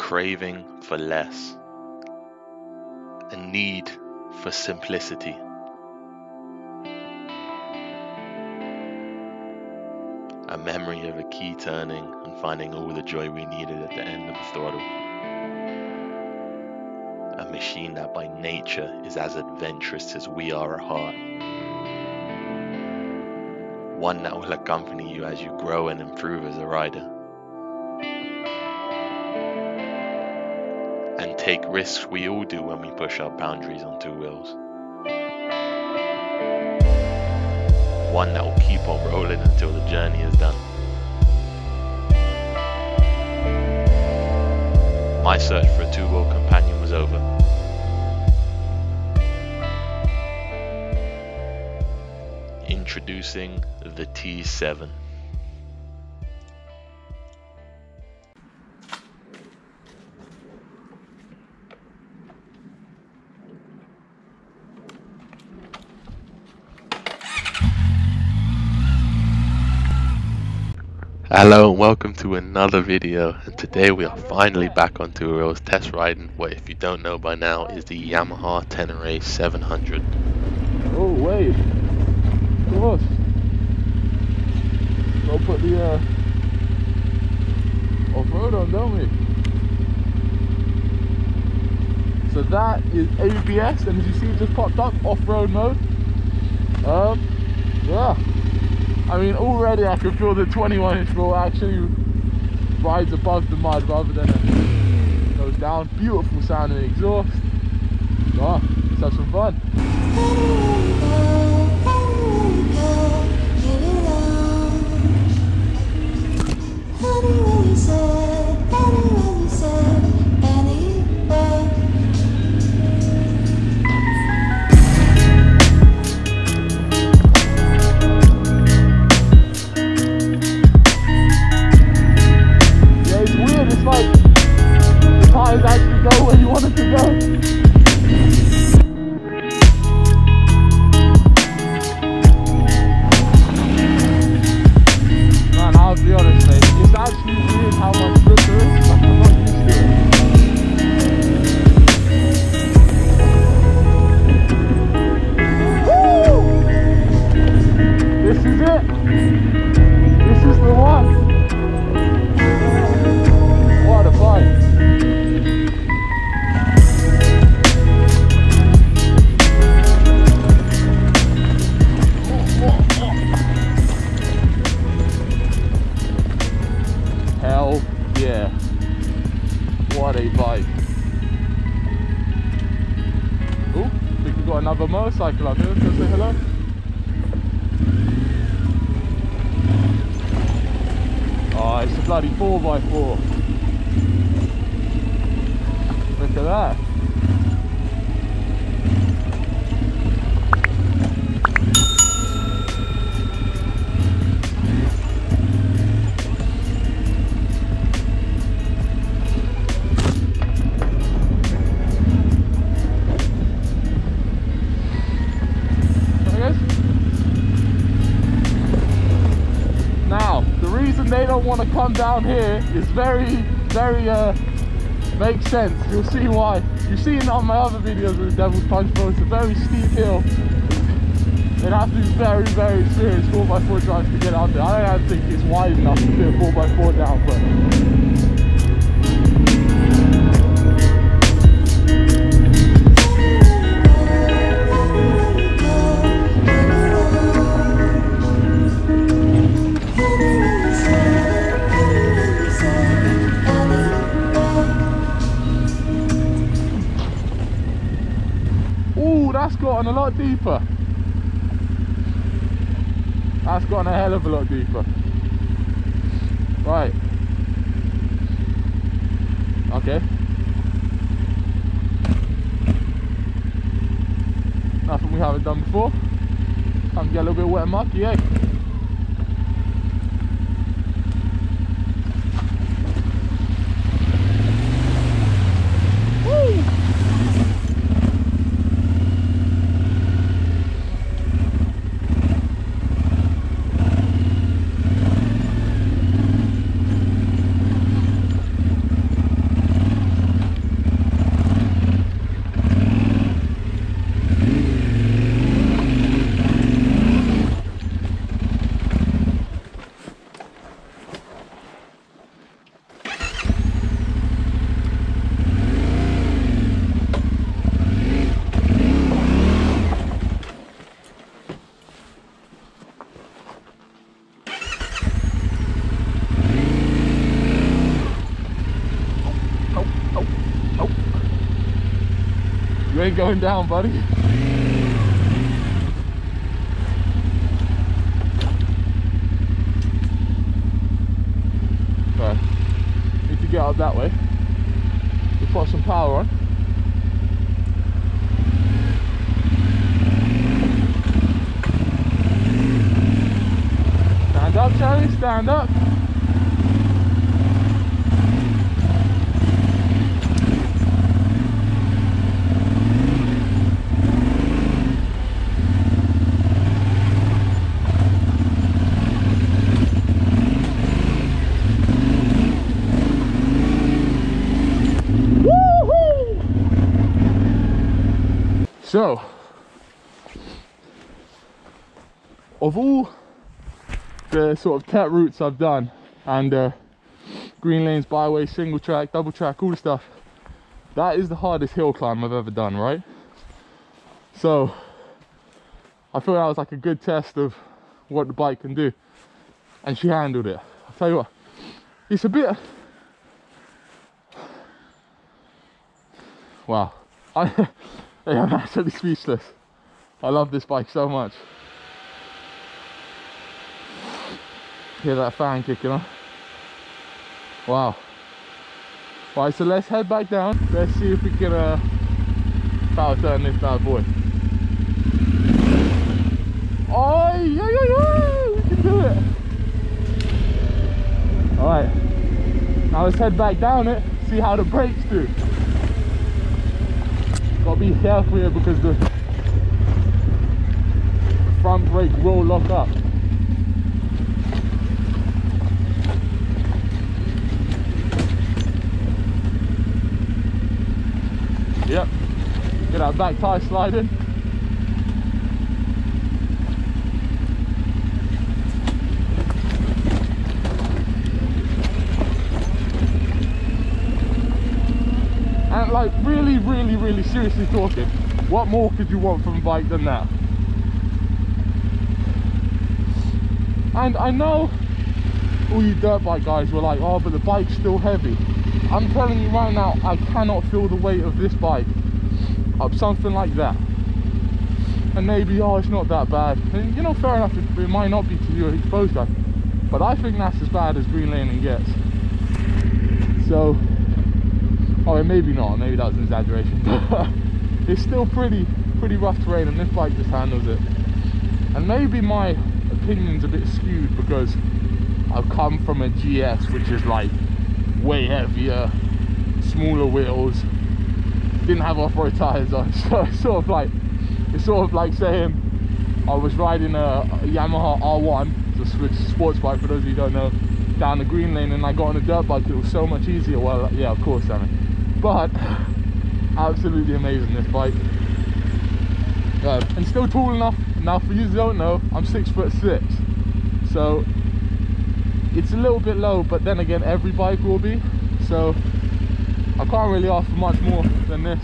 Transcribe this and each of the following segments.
craving for less, a need for simplicity, a memory of a key turning and finding all the joy we needed at the end of the throttle, a machine that by nature is as adventurous as we are at heart, one that will accompany you as you grow and improve as a rider, and take risks we all do when we push our boundaries on two wheels. One that will keep on rolling until the journey is done. My search for a two-wheel companion was over. Introducing the T7. Hello and welcome to another video, and today we are finally back on two wheels test riding what, if you don't know by now, is the Yamaha Tenere 700. Oh wait, of course. Gotta put the off-road on, don't we? So that is ABS, and as you see it just popped up, off-road mode. Yeah. I mean, already I can feel the 21-inch wheel actually rides above the mud rather than it goes down. Beautiful sounding exhaust. Oh, let's have some fun. Yeah, what a bike. Oh, I think we've got another motorcycle up here. Let's go say hello. Oh, it's a bloody 4x4. Look at that. They don't want to come down here is very makes sense. You'll see why. You've seen it on my other videos with Devil's Punch Bowl. It's a very steep hill. They'd have to be very experienced 4x4 drivers to get out there. I don't think it's wide enough to fit a 4x4 down, but that's gotten a lot deeper. That's gotten a hell of a lot deeper. Right. Okay. Nothing we haven't done before. Time to get a little bit wet and mucky, eh? Woo! ain't going down, buddy. Right, need to get up that way. We put some power on. Stand up, Charlie, stand up. So, of all the sort of tech routes I've done, and green lanes, byway, single track, double track, all the stuff, that is the hardest hill climb I've ever done, right? So, I feel that was like a good test of what the bike can do, and she handled it. I'll tell you what, it's a bit, wow, I'm actually speechless. I love this bike so much. Hear that fan kicking on? Wow. Right, so let's head back down. Let's see if we can power turn this bad boy. Oh, yeah, we can do it. Alright, now let's head back down it, see how the brakes do. Gotta be careful here because the front brake will lock up. Yep, get our back tire sliding. And like really seriously talking, what more could you want from a bike than that? And I know all you dirt bike guys were like, oh, but the bike's still heavy. I'm telling you right now, I cannot feel the weight of this bike up something like that. And maybe, oh, it's not that bad. And you know, fair enough, it might not be to you exposed guy, but I think that's as bad as green laning gets. So, oh, maybe not, maybe that was an exaggeration, but it's still pretty rough terrain, and this bike just handles it. And maybe my opinion's a bit skewed because I've come from a GS, which is like way heavier, smaller wheels, didn't have off-road tires on, so it's sort of like saying I was riding a Yamaha R1, it's a switch sports bike for those of you who don't know, down the green lane, and I got on a dirt bike. It was so much easier. Well, yeah, of course, Sammy, but absolutely amazing, this bike. And still tall enough. Now for you who don't know, I'm 6'6", so it's a little bit low, but then again every bike will be, so I can't really ask for much more than this.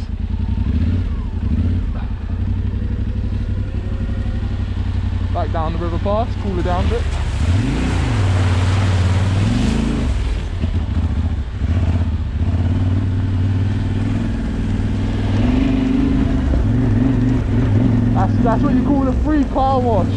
Back down the river pass, cool it down a bit. That's what you call a free car wash.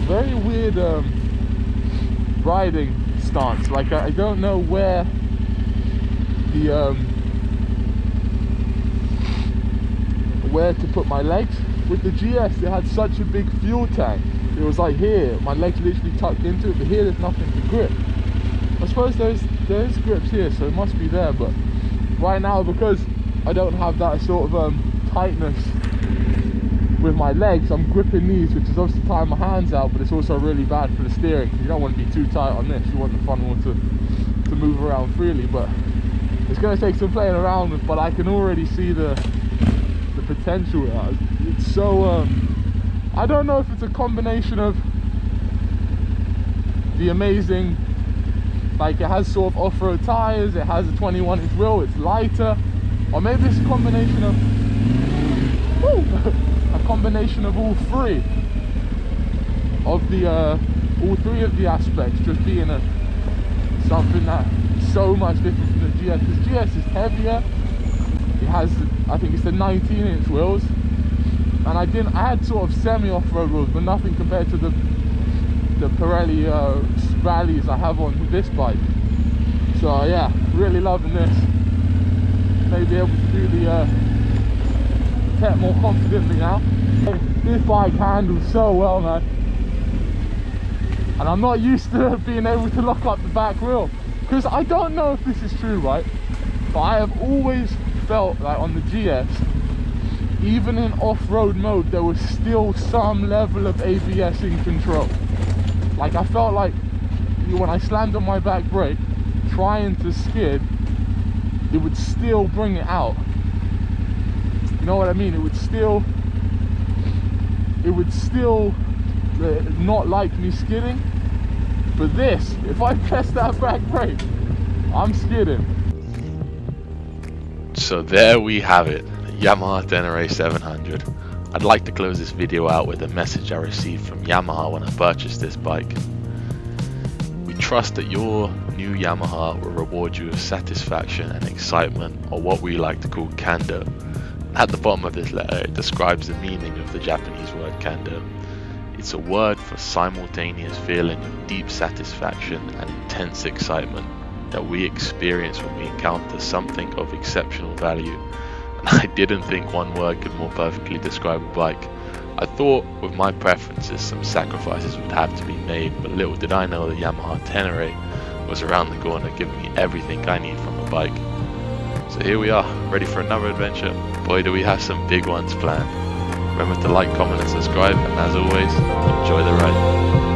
Very weird riding stance. Like I don't know where the where to put my legs. With the GS, it had such a big fuel tank. It was like here, my legs literally tucked into it, but here there's nothing to grip. I suppose there's grips here, so it must be there, but right now, because I don't have that sort of tightness with my legs, I'm gripping these, which is obviously tying my hands out, but it's also really bad for the steering. You don't want to be too tight on this, you want the front wheel to move around freely, but it's going to take some playing around with, but I can already see the potential. It's so, I don't know if it's a combination of the amazing, like it has sort of off-road tyres, it has a 21-inch wheel, it's lighter, or maybe it's a combination of all three of the aspects just being something that is so much different from the GS. Because GS is heavier, it has, I think it's the 19-inch wheels, and I had sort of semi-off-road wheels, but nothing compared to the Pirelli rallies I have on this bike. So yeah, really loving this. Maybe able to do the tech more confidently now. This bike handles so well, man, and I'm not used to being able to lock up the back wheel, because I don't know if this is true, right, but I have always felt like on the GS, even in off-road mode, there was still some level of ABS in control. Like I felt like when I slammed on my back brake trying to skid, it would still bring it out. You know what I mean? It would still not like me skidding. But this, if I press that back brake, I'm skidding. So there we have it, the Yamaha Tenere 700. I'd like to close this video out with a message I received from Yamaha when I purchased this bike. We trust that your new Yamaha will reward you with satisfaction and excitement, or what we like to call kando. At the bottom of this letter, it describes the meaning of the Japanese word kando. It's a word for simultaneous feeling of deep satisfaction and intense excitement that we experience when we encounter something of exceptional value. And I didn't think one word could more perfectly describe a bike. I thought with my preferences some sacrifices would have to be made, but little did I know the Yamaha Tenere was around the corner giving me everything I need from a bike. So here we are, ready for another adventure. Boy, do we have some big ones planned. Remember to like, comment and subscribe, and as always, enjoy the ride.